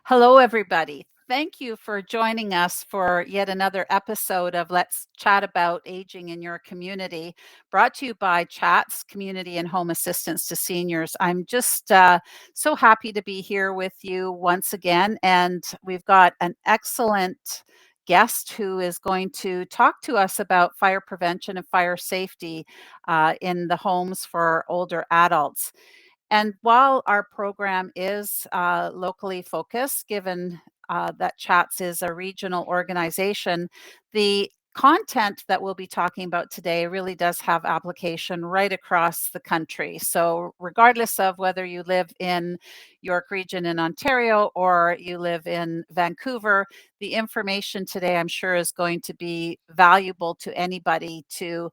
Hello, everybody. Thank you for joining us for yet another episode of Let's Chat About Aging in Your Community, brought to you by CHATS, Community and Home Assistance to Seniors. I'm just so happy to be here with you once again, and we've got an excellent guest who is going to talk to us about fire prevention and fire safety in the homes for older adults. And while our program is locally focused, given that CHATS is a regional organization, the content that we'll be talking about today really does have application right across the country. So, regardless of whether you live in York Region in Ontario or you live in Vancouver, the information today, I'm sure, is going to be valuable to anybody to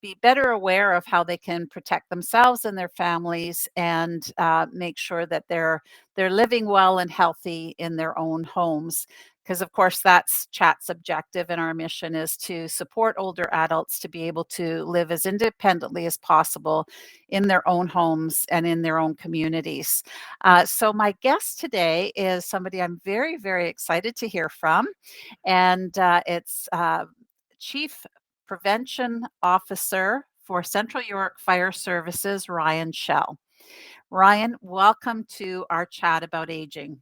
be better aware of how they can protect themselves and their families, and make sure that they're living well and healthy in their own homes. Because of course that's CHAT's objective, and our mission is to support older adults to be able to live as independently as possible in their own homes and in their own communities. So my guest today is somebody I'm very, very excited to hear from, and it's Chief Prevention Officer for Central York Fire Services, Ryan Schell. Ryan, welcome to our chat about aging.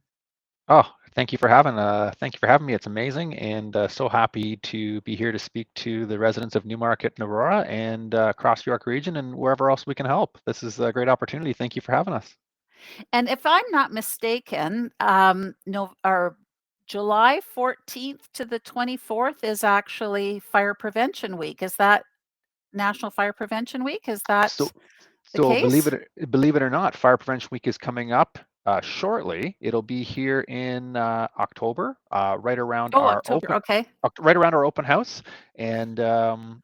Oh, thank you for having me. It's amazing, and so happy to be here to speak to the residents of Newmarket and Aurora and across York Region and wherever else we can help. This is a great opportunity. Thank you for having us. And if I'm not mistaken, no, or July 14th to the 24th is actually Fire Prevention Week. Is that National Fire Prevention Week? Is So, that the so believe case? it or not, Fire Prevention Week is coming up shortly. It'll be here in October, Oh, October. Okay. right around our open house. And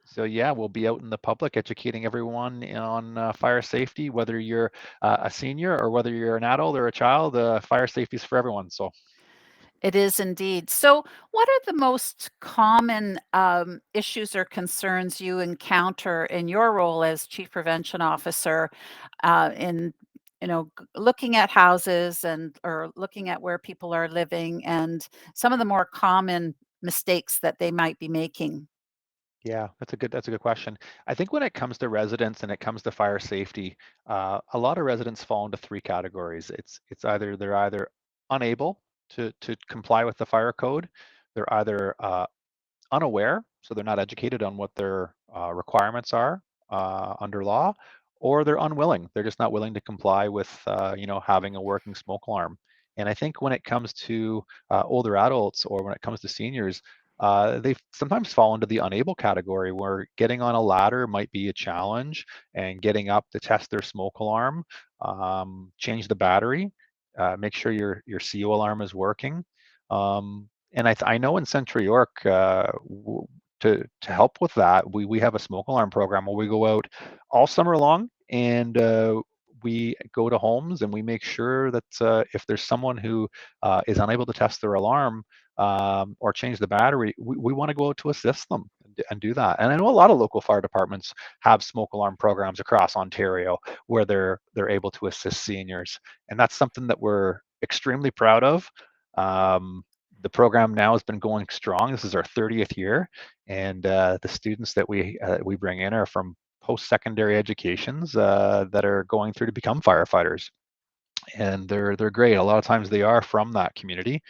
so, yeah, we'll be out in the public educating everyone on fire safety, whether you're a senior or whether you're an adult or a child. Fire safety is for everyone. So, It is indeed. So, what are the most common issues or concerns you encounter in your role as Chief Prevention Officer in looking at houses and or looking at where people are living and some of the more common mistakes that they might be making? yeah, that's a good question. I think when it comes to residents and it comes to fire safety, a lot of residents fall into three categories. It's either they're either unable to comply with the fire code, they're either unaware, so they're not educated on what their requirements are under law, or they're unwilling. They're just not willing to comply with, having a working smoke alarm. And I think when it comes to older adults or when it comes to seniors, they sometimes fall into the unable category where getting on a ladder might be a challenge and getting up to test their smoke alarm, change the battery, make sure your CO alarm is working. And I know in Central York, to help with that, we have a smoke alarm program where we go out all summer long and we go to homes and we make sure that if there's someone who is unable to test their alarm or change the battery, we want to go out to assist them and do that. And I know a lot of local fire departments have smoke alarm programs across Ontario where they're able to assist seniors, and that's something that we're extremely proud of. Um, the program now has been going strong. This is our 30th year, and the students that we bring in are from post-secondary educations that are going through to become firefighters, and they're great. A lot of times they are from that community,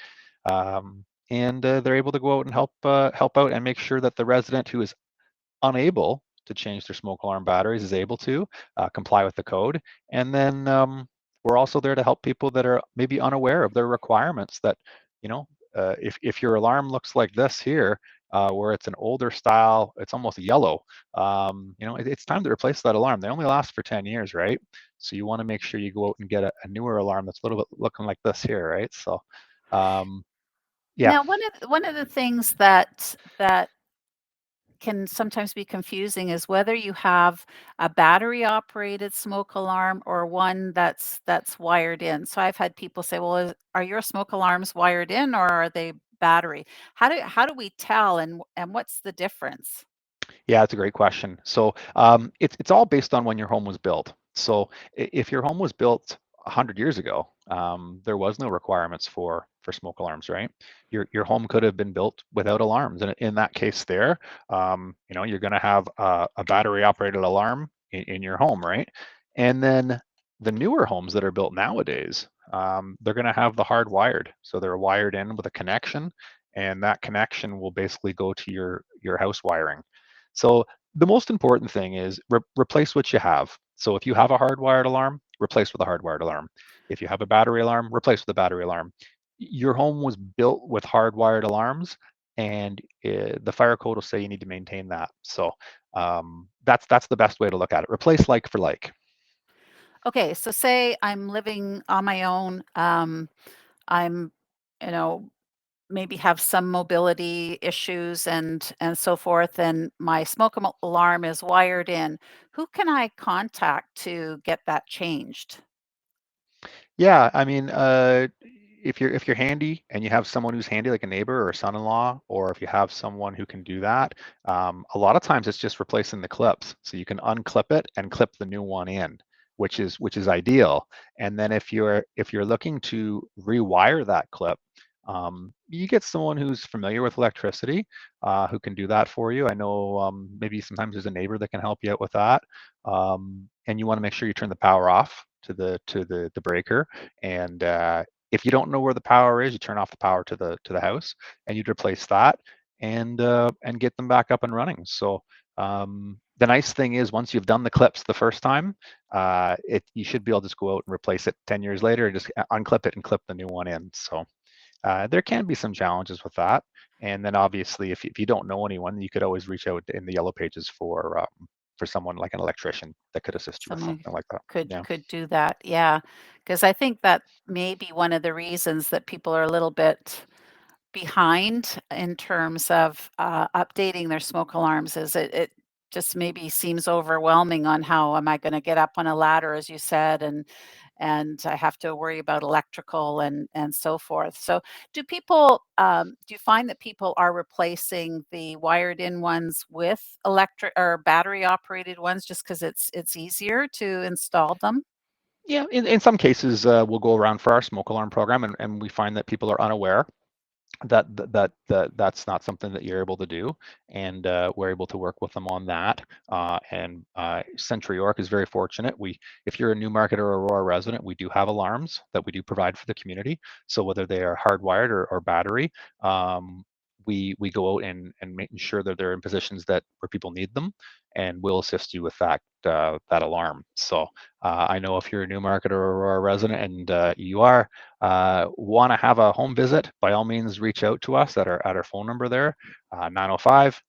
and they're able to go out and help out and make sure that the resident who is unable to change their smoke alarm batteries is able to comply with the code. And then we're also there to help people that are maybe unaware of their requirements. That you know, if your alarm looks like this here, where it's an older style, it's almost yellow. It's time to replace that alarm. They only last for 10 years, right? So you want to make sure you go out and get a newer alarm that's a little bit looking like this here, right? So, um, yeah. Now, one of the things that can sometimes be confusing is whether you have a battery operated smoke alarm or one that's wired in. So I've had people say, "Well, are your smoke alarms wired in or are they battery?" How do we tell, and what's the difference? Yeah, it's a great question. So it's all based on when your home was built. So if your home was built 100 years ago, there was no requirements for smoke alarms, right? Your home could have been built without alarms, and in that case, there, you're going to have a battery operated alarm in your home, right? And then the newer homes that are built nowadays, they're going to have the hardwired, so they're wired in with a connection, and that connection will basically go to your house wiring. So the most important thing is replace what you have. So if you have a hardwired alarm, replace with a hardwired alarm. If you have a battery alarm, replace with a battery alarm. Your home was built with hardwired alarms, and the fire code will say you need to maintain that. So that's the best way to look at it. Replace like for like. Okay, so say I'm living on my own. I'm, you know, maybe have some mobility issues and so forth, and my alarm is wired in. Who can I contact to get that changed? Yeah, I mean, if you're handy and you have someone who's handy, like a neighbor or a son-in-law, or if you have someone who can do that, a lot of times it's just replacing the clips. So you can unclip it and clip the new one in, which is ideal. And then if you're looking to rewire that clip, you get someone who's familiar with electricity, who can do that for you. I know maybe sometimes there's a neighbor that can help you out with that. And you want to make sure you turn the power off to the breaker. And if you don't know where the power is, you turn off the power to the house, and you'd replace that and get them back up and running. So the nice thing is once you've done the clips the first time, you should be able to just go out and replace it 10 years later and just unclip it and clip the new one in. So there can be some challenges with that. And then obviously, if you don't know anyone, you could always reach out in the yellow pages for someone like an electrician that could assist you with Someone something like that. could Yeah. could do that, yeah, because I think that may be one of the reasons that people are a little bit behind in terms of, updating their smoke alarms is it just maybe seems overwhelming on how am I gonna get up on a ladder, as you said, and I have to worry about electrical and so forth. So, do you find that people are replacing the wired-in ones with electric or battery-operated ones just because it's easier to install them? Yeah, in some cases, we'll go around for our smoke alarm program, and we find that people are unaware that's not something that you're able to do, and we're able to work with them on that. And Central York is very fortunate. If you're a Newmarket or Aurora resident, we do have alarms that we do provide for the community. So whether they are hardwired or battery, we go out and making sure that they're in positions that where people need them, and we'll assist you with that alarm. So I know if you're a Newmarket or Aurora resident and you are want to have a home visit, by all means reach out to us at our phone number there, 905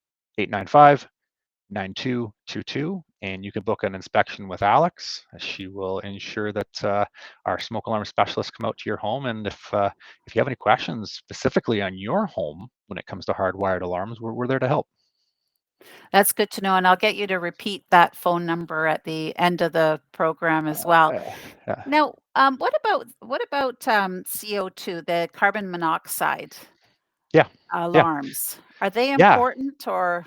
9222, and you can book an inspection with Alex. She will ensure that our smoke alarm specialists come out to your home, and if you have any questions specifically on your home when it comes to hardwired alarms, we're there to help. That's good to know, and I'll get you to repeat that phone number at the end of the program as well. Yeah, Now, what about CO2, the carbon monoxide yeah, yeah, alarms? Are they yeah. important or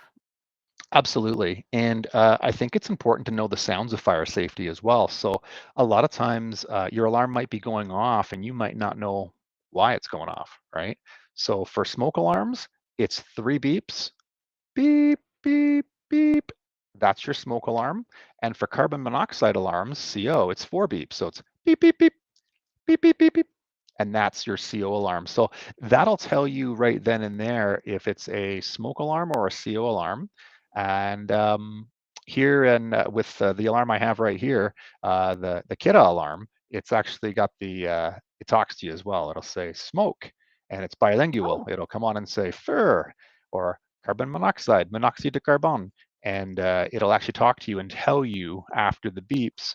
Absolutely. And I think it's important to know the sounds of fire safety as well. So a lot of times your alarm might be going off and you might not know why it's going off, right? So for smoke alarms, it's three beeps, beep, beep, beep. That's your smoke alarm. And for carbon monoxide alarms, CO, it's four beeps. So it's beep, beep, beep, beep, beep, beep, beep. And that's your CO alarm. So that'll tell you right then and there if it's a smoke alarm or a CO alarm. And here and with the alarm I have right here, the Kidda alarm, it's actually got it talks to you as well. It'll say smoke, and it's bilingual. oh, It'll come on and say fur or carbon monoxide, monoxide de carbone, and it'll actually talk to you and tell you after the beeps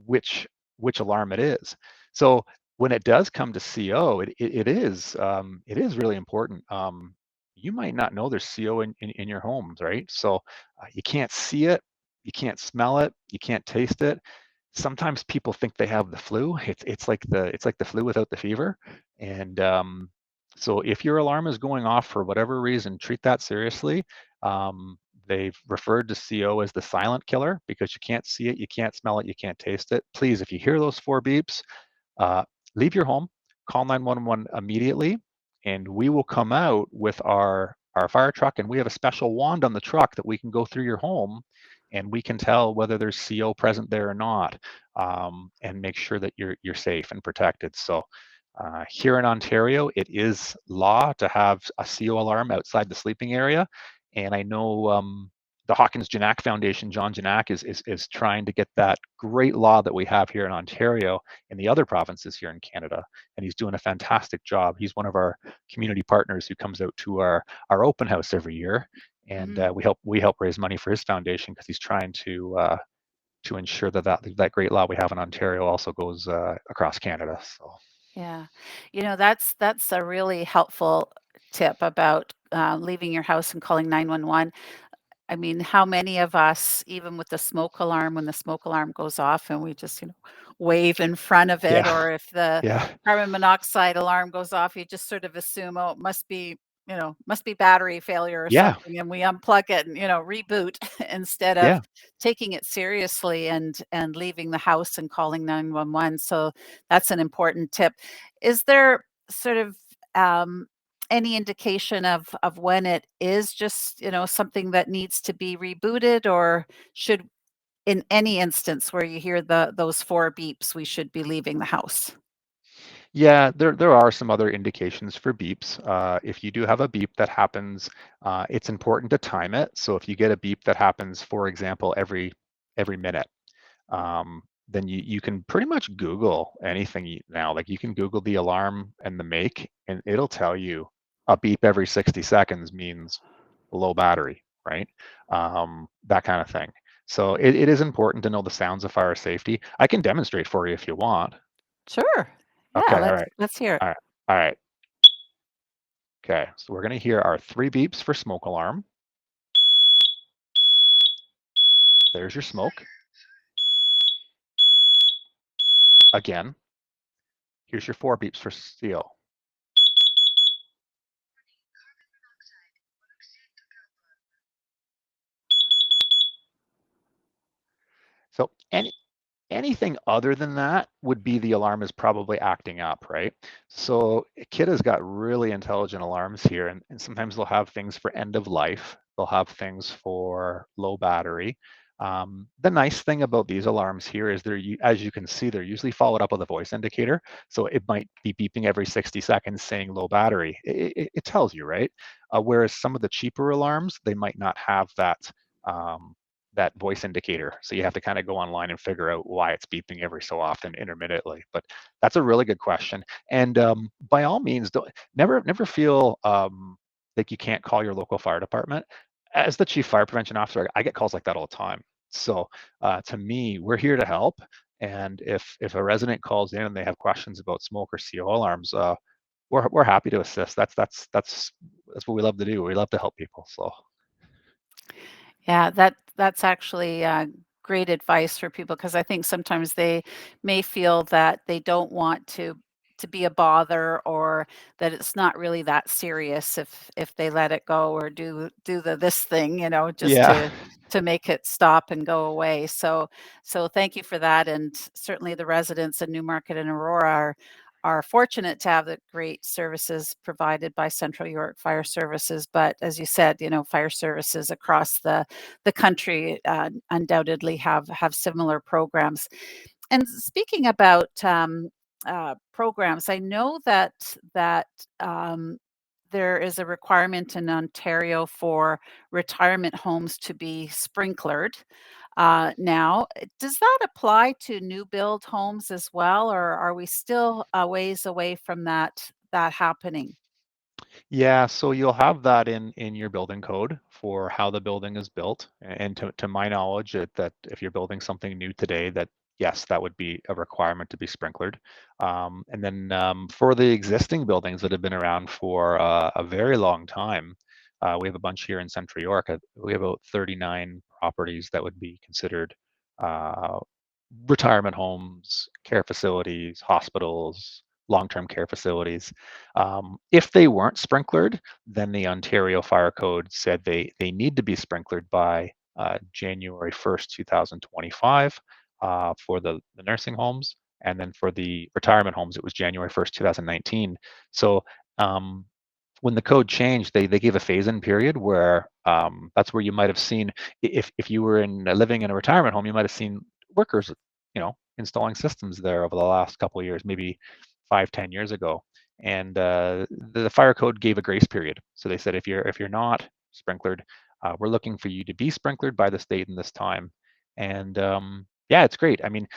which which alarm it is. So when it does come to CO, it is really important. You might not know there's CO in your homes, right? So you can't see it, you can't smell it, you can't taste it. Sometimes people think they have the flu. It's like the flu without the fever. And so if your alarm is going off for whatever reason, treat that seriously. They've referred to CO as the silent killer because you can't see it, you can't smell it, you can't taste it. Please, if you hear those 4 beeps, uh, leave your home, call 911 immediately, and we will come out with our fire truck, and we have a special wand on the truck that we can go through your home, and we can tell whether there's CO present there or not, and make sure that you're safe and protected. So here in Ontario, it is law to have a CO alarm outside the sleeping area, and I know the Hawkins Janak Foundation, John Janak, is trying to get that great law that we have here in Ontario in the other provinces here in Canada, and he's doing a fantastic job. He's one of our community partners who comes out to our open house every year, and Mm. we help raise money for his foundation because he's trying to ensure that great law we have in Ontario also goes across Canada. So Yeah. That's a really helpful tip about, leaving your house and calling 911. I mean, how many of us, even with the smoke alarm, when the smoke alarm goes off and we just, wave in front of it, yeah, or if the yeah, carbon monoxide alarm goes off, you just sort of assume, oh, it must be battery failure or yeah, something, and we unplug it and, reboot instead of yeah. taking it seriously and leaving the house and calling 911. So that's an important tip. Is there sort of um, any indication of when it is just, something that needs to be rebooted, or should in any instance where you hear those 4 beeps, we should be leaving the house? Yeah, there are some other indications for beeps. If you do have a beep that happens, it's important to time it. So if you get a beep that happens, for example, every minute, then you can pretty much Google anything now. Like you can Google the alarm and the make, and it'll tell you a beep every 60 seconds means low battery, right? That kind of thing. So it is important to know the sounds of fire safety. I can demonstrate for you if you want. Sure. Yeah, Okay, all let's right. let's hear it. All right. All right. Okay. So we're going to hear our 3 beeps for smoke alarm. There's your smoke. Again, here's your 4 beeps for seal. So anything other than that would be the alarm is probably acting up, right? So Kit has got really intelligent alarms here, and sometimes they'll have things for end of life. They'll have things for low battery. The nice thing about these alarms here is as you can see, they're usually followed up with a voice indicator. So it might be beeping every 60 seconds saying low battery. It tells you, right? Whereas some of the cheaper alarms, they might not have um, that voice indicator. So you have to kind of go online and figure out why it's beeping every so often intermittently. But that's a really good question. And by all means, never feel like you can't call your local fire department. As the chief fire prevention officer, I get calls like that all the time. So to me, we're here to help. And if a resident calls in and they have questions about smoke or CO alarms, we're happy to assist. That's what we love to do. We love to help people. So Yeah, that's actually, great advice for people, because I think sometimes they may feel that they don't want to be a bother, or that it's not really that serious if they let it go or do this thing, just yeah. to make it stop and go away. So thank you for that, and certainly the residents in Newmarket and Aurora are fortunate to have the great services provided by Central York Fire Services. But as you said, fire services across the country undoubtedly have similar programs. And speaking about programs, I know that there is a requirement in Ontario for retirement homes to be sprinklered. Now, does that apply to new build homes as well, or are we still a ways away from that happening? Yeah, so you'll have that in your building code for how the building is built. And to my knowledge, that if you're building something new today, that yes, that would be a requirement to be sprinklered. And then for the existing buildings that have been around for a very long time, we have a bunch here in Central York. We have about 39 properties that would be considered uh, retirement homes, care facilities, hospitals, long-term care facilities. If they weren't sprinklered, then the Ontario Fire Code said they need to be sprinklered by January 1st, 2025 for the nursing homes. And then for the retirement homes, it was January 1st, 2019. So um, when the code changed, they gave a phase-in period where that's where you might have seen if you were living in a retirement home, you might have seen workers, installing systems there over the last couple of years, maybe 5, 10 years ago. And the fire code gave a grace period. So they said if you're not sprinklered, we're looking for you to be sprinklered by the state in this time. And yeah, it's great. I mean,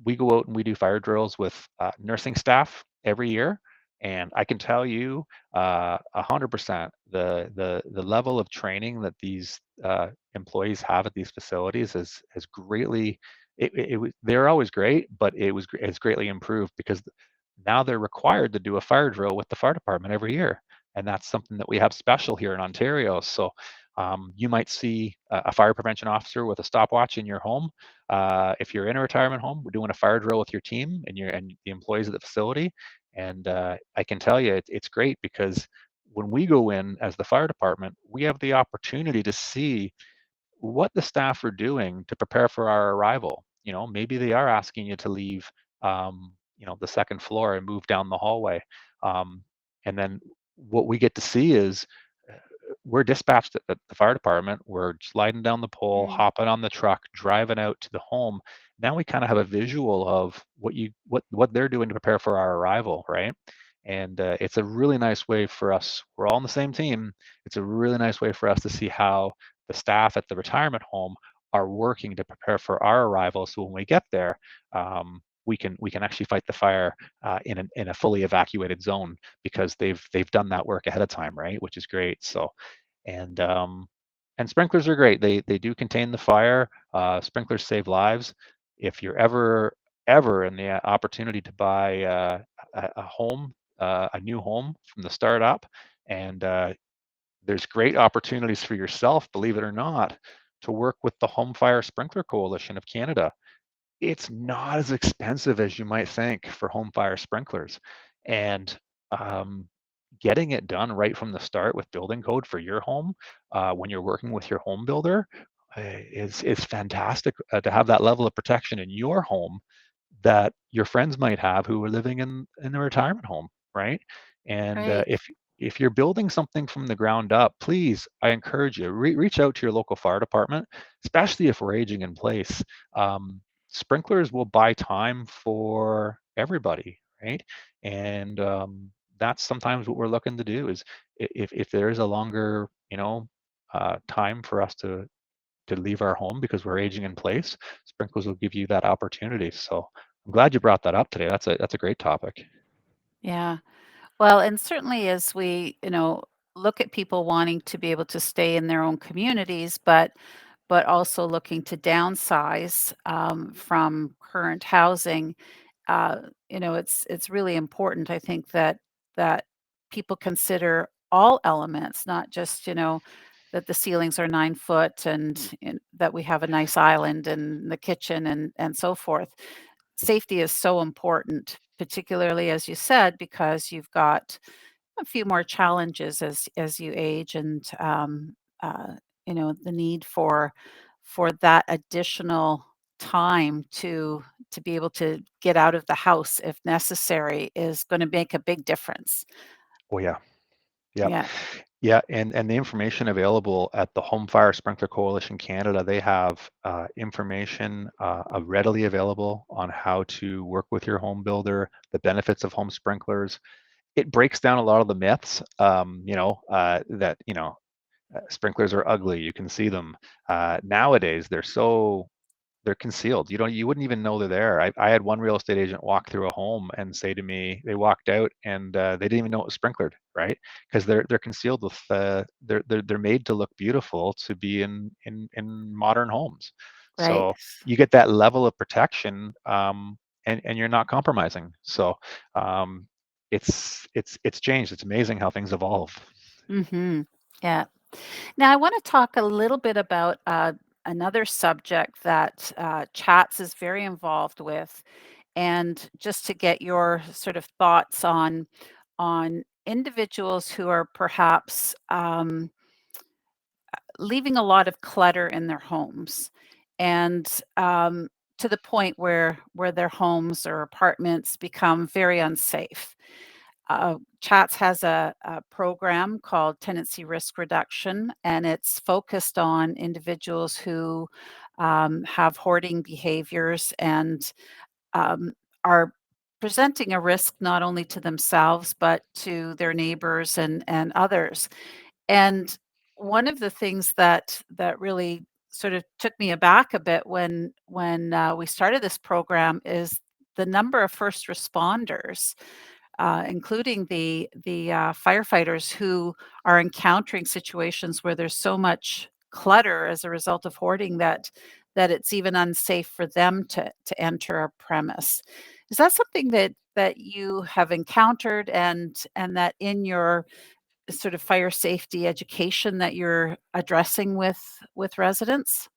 we go out and we do fire drills with nursing staff every year, and I can tell you 100% the level of training that these employees have at these facilities has greatly they're always great, but it's greatly improved because now they're required to do a fire drill with the fire department every year, and that's something that we have special here in Ontario. So you might see a fire prevention officer with a stopwatch in your home. If you're in a retirement home, we're doing a fire drill with your team and the employees at the facility. And I can tell you, it's great because when we go in as the fire department, we have the opportunity to see what the staff are doing to prepare for our arrival. Maybe they are asking you to leave, the second floor and move down the hallway. Um, and then what we get to see is we're dispatched at the fire department. We're sliding down the pole, Mm, hopping on the truck, driving out to the home. Now we kind of have a visual of what they're doing to prepare for our arrival, right? And it's a really nice way for us. We're all on the same team. It's a really nice way for us to see how the staff at the retirement home are working to prepare for our arrival. So when we get there, we can actually fight the fire in a fully evacuated zone because they've done that work ahead of time, right? Which is great. So and sprinklers are great. They do contain the fire. Sprinklers save lives. If you're ever in the opportunity to buy a home, a new home from the start up, and there's great opportunities for yourself, believe it or not, to work with the Home Fire Sprinkler Coalition of Canada. It's not as expensive as you might think for home fire sprinklers. And um, getting it done right from the start with building code for your home when you're working with your home builder is fantastic to have that level of protection in your home that your friends might have who are living in a retirement home, right? And right. if you're building something from the ground up, please, I encourage you, reach out to your local fire department, especially if we're aging in place. Um, Sprinklers will buy time for everybody, right? And that's sometimes what we're looking to do is if there is a longer, time for us to leave our home because we're aging in place, sprinklers will give you that opportunity. So I'm glad you brought that up today. That's a great topic. Yeah. Well, and certainly as we, look at people wanting to be able to stay in their own communities, but also looking to downsize from current housing, uh, it's really important. I think that people consider all elements, not just that the ceilings are 9 foot and that we have a nice island in the kitchen and so forth. Safety is so important, particularly as you said, because you've got a few more challenges as you age and uh, the need for that additional time to be able to get out of the house if necessary is going to make a big difference. Oh yeah, yeah, Yeah, yeah. And the information available at the Home Fire Sprinkler Coalition Canada, they have information readily available on how to work with your home builder, the benefits of home sprinklers. It breaks down a lot of the myths, that sprinklers are ugly. You can see them nowadays. They're concealed. You wouldn't even know they're there. I had one real estate agent walk through a home and say to me, they walked out and they didn't even know it was sprinklered, right? Because they're concealed with they're made to look beautiful to be in modern homes. right. So you get that level of protection, and you're not compromising. So um, it's changed. It's amazing how things evolve. Mhm. Yeah. Now, I want to talk a little bit about another subject that CHATS is very involved with, and just to get your sort of thoughts on individuals who are perhaps leaving a lot of clutter in their homes, and to the point where their homes or apartments become very unsafe. Chats has a program called Tenancy Risk Reduction, and it's focused on individuals who have hoarding behaviors and um, are presenting a risk not only to themselves but to their neighbors and others. And one of the things that really sort of took me aback a bit when we started this program is the number of first responders, including the firefighters who are encountering situations where there's so much clutter as a result of hoarding that it's even unsafe for them to enter a premise. Is that something that you have encountered, and that in your sort of fire safety education that you're addressing with residents?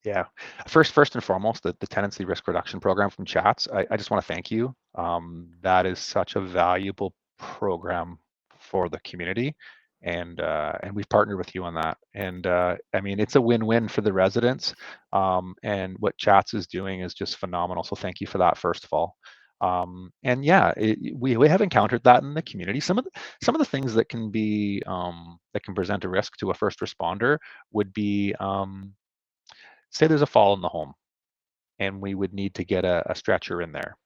Yeah. First and foremost, the tenancy risk reduction program from Chats, I just want to thank you. That is such a valuable program for the community, and we've partnered with you on that. And I mean, it's a win-win for the residents. And what Chats is doing is just phenomenal. So thank you for that, first of all. And yeah, we have encountered that in the community. Some of the things that can be that can present a risk to a first responder would be say there's a fall in the home and we would need to get a stretcher in there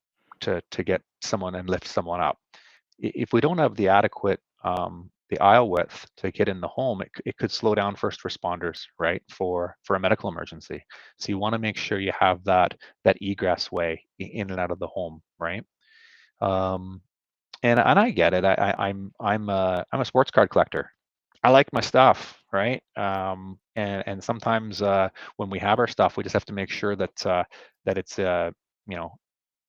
to get someone and lift someone up. If we don't have the adequate the aisle width to get in the home, it could slow down first responders, right, for a medical emergency. So you want to make sure you have that egress way in and out of the home, right? Um, and I get it. I'm a sports card collector. I like my stuff, right? And sometimes when we have our stuff, we just have to make sure that it's you know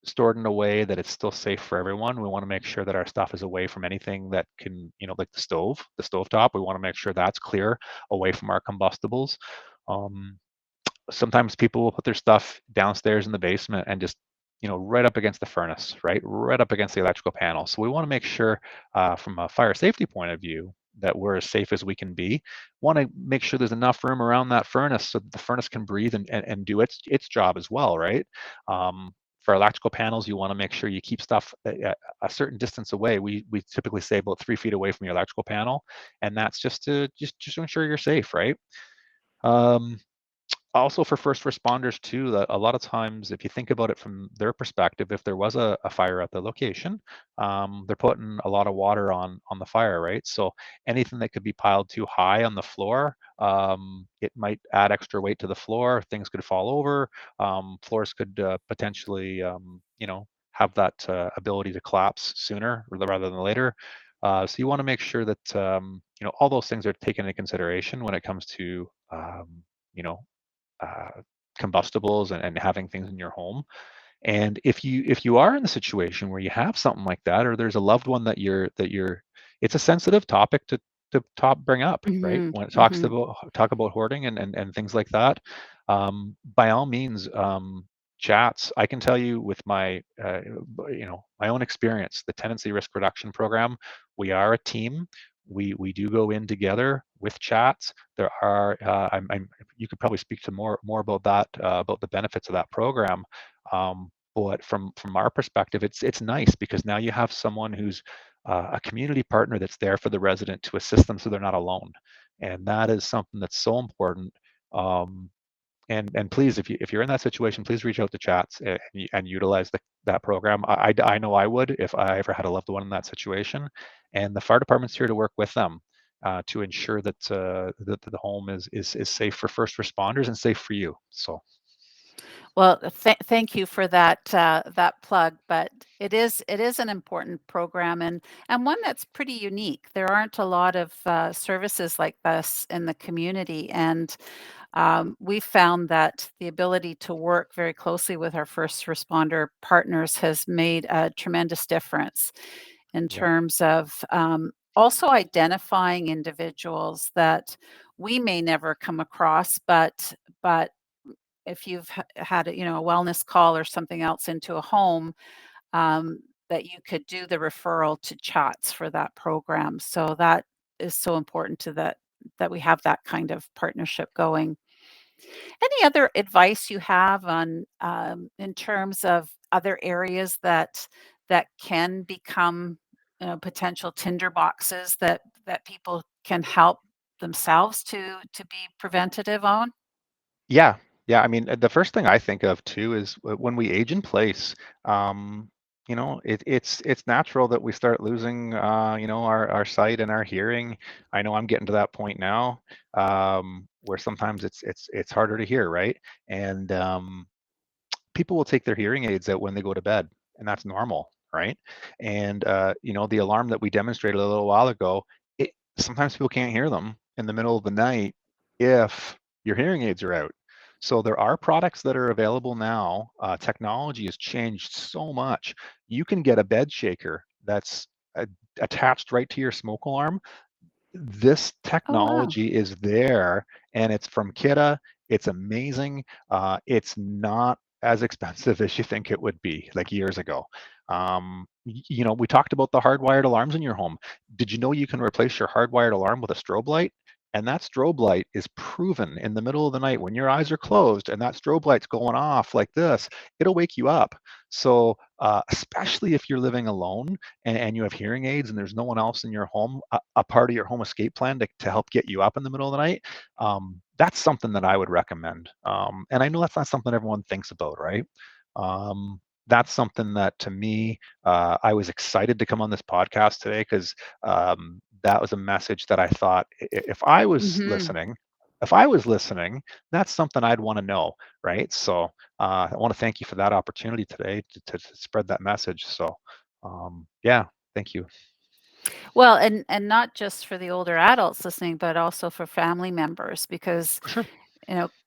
stored in a way that it's still safe for everyone. We want to make sure that our stuff is away from anything that can, like the stove top. We want to make sure that's clear away from our combustibles. Um, Sometimes people will put their stuff downstairs in the basement and just right up against the furnace, right up against the electrical panel. So we want to make sure from a fire safety point of view that we're as safe as we can be. Want to make sure there's enough room around that furnace so that the furnace can breathe and do its job as well, right? For electrical panels, you want to make sure you keep stuff a certain distance away. We typically say about 3 feet away from your electrical panel, and that's just to ensure you're safe, right? um, Also for first responders too, that a lot of times, if you think about it from their perspective, if there was a fire at the location, they're putting a lot of water on the fire, right? So anything that could be piled too high on the floor, it might add extra weight to the floor. Things could fall over. Floors could potentially, have that ability to collapse sooner rather than later. So you want to make sure that all those things are taken into consideration when it comes to you know uh, combustibles and having things in your home. And if you are in the situation where you have something like that, or there's a loved one that you're, it's a sensitive topic to bring up, right? Mhm, When it mhm. talk about hoarding and things like that, by all means, chats. I can tell you with my own experience, the tenancy risk reduction program. We are a team. We do go in together with chats. There are you could probably speak to more about that about the benefits of that program. But from our perspective, it's nice because now you have someone who's a community partner that's there for the resident to assist them so they're not alone, and that is something that's so important. Um, and please, if you're in that situation, please reach out to chats and utilize that program. I know I would if I ever had a loved one in that situation, and the fire department's here to work with them to ensure that the home is safe for first responders and safe for you. So Well, thank you for that plug, but it is an important program, and one that's pretty unique. There aren't a lot of services like this in the community, and we found that the ability to work very closely with our first responder partners has made a tremendous difference in yeah, terms of also identifying individuals that we may never come across, but if you've had a, a wellness call or something else into a home, um, that you could do the referral to chats for that program. So that is so important to that we have that kind of partnership going. Any other advice you have on in terms of other areas that can become, potential tinder boxes that people can help themselves to be preventative on? Yeah, yeah. I mean, the first thing I think of too is when we age in place. Um, it's natural that we start losing, our sight and our hearing. I know I'm getting to that point now, where sometimes it's harder to hear, right? And people will take their hearing aids out when they go to bed, and that's normal, right? And the alarm that we demonstrated a little while ago, sometimes people can't hear them in the middle of the night if your hearing aids are out. So there are products that are available now. Technology has changed so much. You can get a bed shaker that's uh, attached right to your smoke alarm. This Oh, wow. technology is there, and it's from Kidda. It's amazing. It's not as expensive as you think it would be, like years ago. We talked about the hardwired alarms in your home. Did you know you can replace your hardwired alarm with a strobe light? And that strobe light is proven in the middle of the night when your eyes are closed and that strobe light's going off like this, it'll wake you up. So, especially if you're living alone and you have hearing aids and there's no one else in your home, a part of your home escape plan to help get you up in the middle of the night, that's something that I would recommend. And I know that's not something everyone thinks about, right? Um, that's something that to me, I was excited to come on this podcast today because that was a message that I thought Mhm. if I was listening, that's something I'd want to know, right? So I want to thank you for that opportunity today to spread that message. So yeah, thank you. Well, and not just for the older adults listening, but also for family members, because, For sure.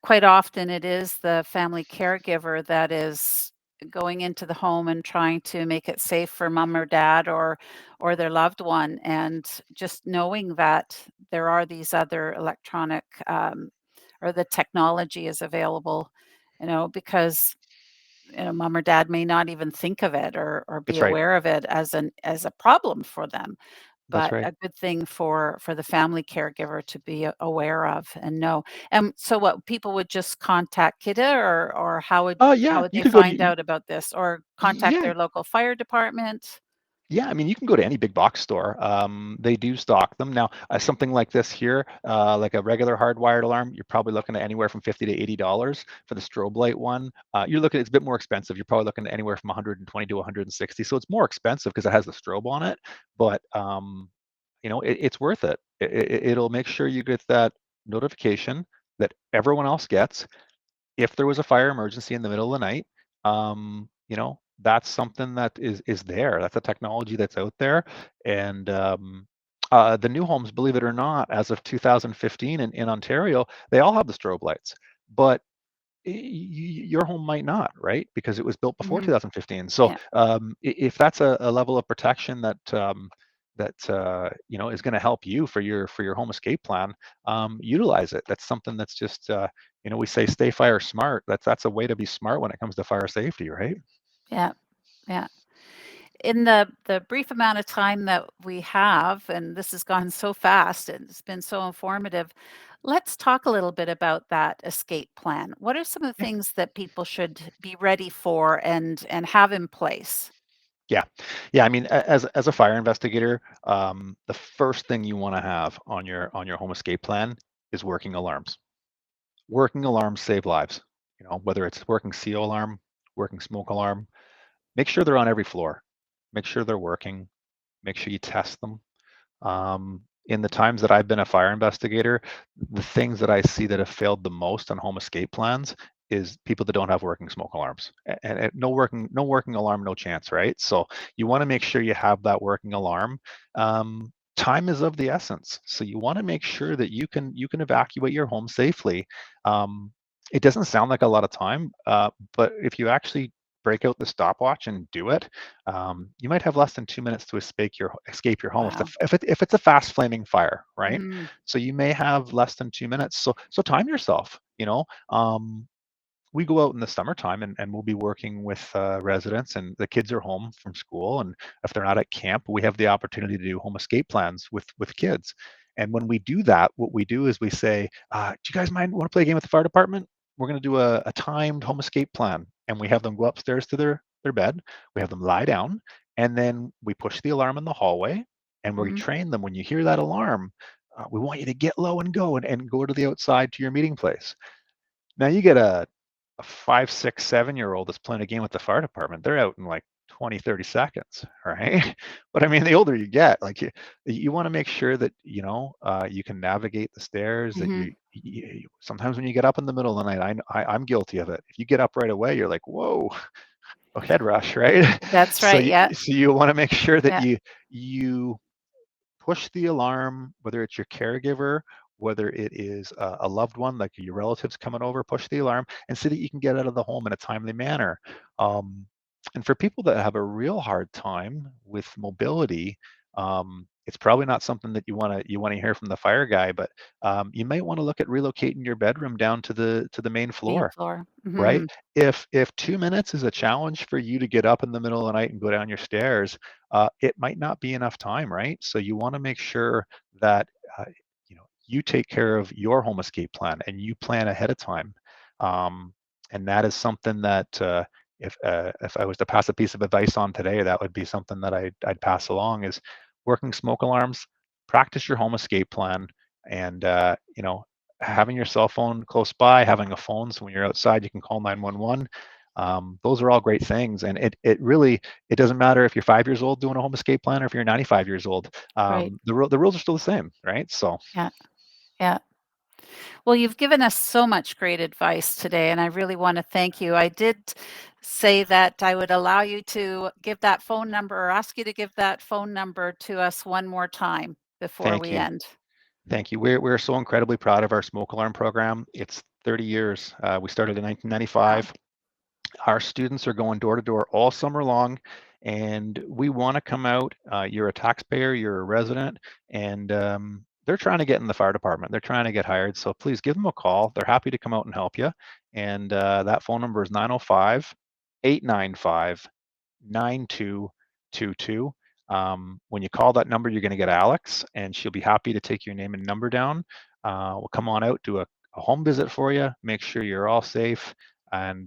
quite often it is the family caregiver that is going into the home and trying to make it safe for mom or dad or their loved one, and just knowing that there are these other electronic, or the technology is available, because, mom or dad may not even think of it or be That's right. aware of it as a problem for them, That's but right. a good thing for the family caregiver to be aware of and know. And so what, people would just contact KIDA, or how Yeah, would you they could go find to out about this, or contact yeah, their local fire department? yeah, I mean, you can go to any big box store. They do stock them. Now, something like this here, like a regular hardwired alarm, you're probably looking at anywhere from $50 to $80 for the strobe light one. It's a bit more expensive. You're probably looking at anywhere from 120 to 160. So it's more expensive because it has the strobe on it, but it's worth it. It'll make sure you get that notification that everyone else gets if there was a fire emergency in the middle of the night. That's something that is there. That's a technology that's out there. And the new homes, believe it or not, as of 2015 in Ontario, they all have the strobe lights. But your home might not, right? Because it was built before Mhm. 2015. So Yeah, if that's a level of protection that is going to help you for your home escape plan, utilize it. That's something that's just we say stay fire smart. That's a way to be smart when it comes to fire safety, right? yeah, yeah. In the brief amount of time that we have, and this has gone so fast and it's been so informative, let's talk a little bit about that escape plan. What are some of the Yeah. things that people should be ready for and have in place? Yeah, yeah. I mean, as a fire investigator, the first thing you want to have on your home escape plan is working alarms. Working alarms save lives. Whether it's working CO alarm, working smoke alarm, make sure they're on every floor. Make sure they're working. Make sure you test them. In the times that I've been a fire investigator, the things that I see that have failed the most on home escape plans is people that don't have working smoke alarms. And no working alarm, no chance, right? So you want to make sure you have that working alarm. Time is of the essence, so you want to make sure that you can evacuate your home safely. Um, it doesn't sound like a lot of time, but if you actually break out the stopwatch and do it, you might have less than 2 minutes to escape your home Wow. if it's a fast flaming fire, right? Mhm. So you may have less than 2 minutes. So time yourself. we go out in the summertime and we'll be working with residents, and the kids are home from school, and if they're not at camp, we have the opportunity to do home escape plans with kids. And when we do that, what we do is we say, do you guys mind want to play a game with the fire department? We're going to do a timed home escape plan, and we have them go upstairs to their bed. We have them lie down, and then we push the alarm in the hallway, and we Mhm. train them when you hear that alarm. We want you to get low and go and go to the outside to your meeting place. Now you get a 5, 6, 7 year old that's playing a game with the fire department. They're out in like 20, 30 seconds, right? But I mean, the older you get, like you want to make sure that you can navigate the stairs. That Mhm. sometimes when you get up in the middle of the night, I'm guilty of it. If you get up right away, you're like, whoa, a head rush, right? That's right, yeah, So you want to make sure that yeah, you push the alarm, whether it's your caregiver, whether it is a loved one, like your relatives coming over, push the alarm and so that you can get out of the home in a timely manner. Um, and for people that have a real hard time with mobility, it's probably not something that you want to hear from the fire guy, but you might want to look at relocating your bedroom down to the main main floor, floor. right? Mhm. If 2 minutes is a challenge for you to get up in the middle of the night and go down your stairs, it might not be enough time, right? So you want to make sure that you take care of your home escape plan and you plan ahead of time. Um, and that is something that if I was to pass a piece of advice on today, that would be something that I'd pass along is working smoke alarms, practice your home escape plan, and having your cell phone close by, having a phone so when you're outside you can call 911. Those are all great things, and it doesn't matter if you're 5 years old doing a home escape plan or if you're 95 years old. Right. The rules are still the same, right? So Yeah, yeah. Well, you've given us so much great advice today, and I really want to thank you. I did say that I would allow you to give that phone number or ask you to give that phone number to us one more time before thank we you, end. thank you. We're so incredibly proud of our smoke alarm program. It's 30 years. We started in Wow. 1995. Our students are going door to door all summer long, and we want to come out. You're a taxpayer, you're a resident, and they're trying to get in the fire department. They're trying to get hired. So please give them a call. They're happy to come out and help you. And that phone number is 905 895 9222. When you call that number, you're going to get Alex, and she'll be happy to take your name and number down. We'll come on out, do a home visit for you, make sure you're all safe, and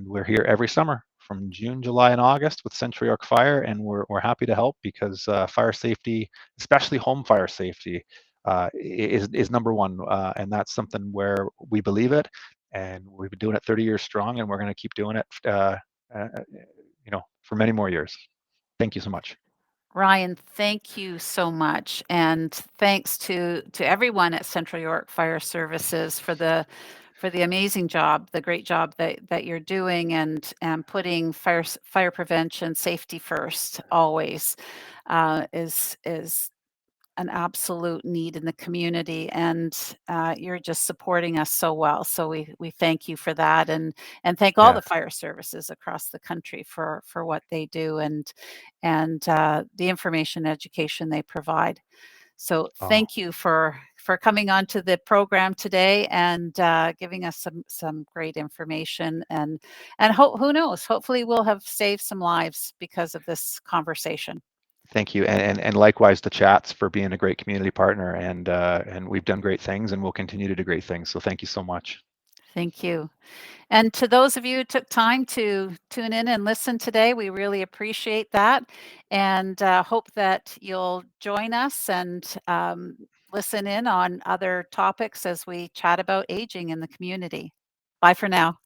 we're here every summer from June, July, and August with Central York Fire, and we're happy to help because fire safety, especially home fire safety, is number one, and that's something where we believe it, and we've been doing it 30 years strong, and we're going to keep doing it. Uh, for many more years. Thank you so much. Ryan, thank you so much, and thanks to everyone at Central York Fire Services for the amazing job, the great job that you're doing, and putting fire prevention, safety first always is an absolute need in the community, and you're just supporting us so well. So we thank you for that, and thank all Yeah. the fire services across the country for what they do and the information education they provide. So Oh, thank you for coming on to the program today and giving us some great information and who knows? Hopefully, we'll have saved some lives because of this conversation. thank you, and likewise the chats for being a great community partner, and we've done great things, and we'll continue to do great things. So thank you so much. Thank you. And to those of you who took time to tune in and listen today, we really appreciate that and hope that you'll join us and listen in on other topics as we chat about aging in the community. Bye for now.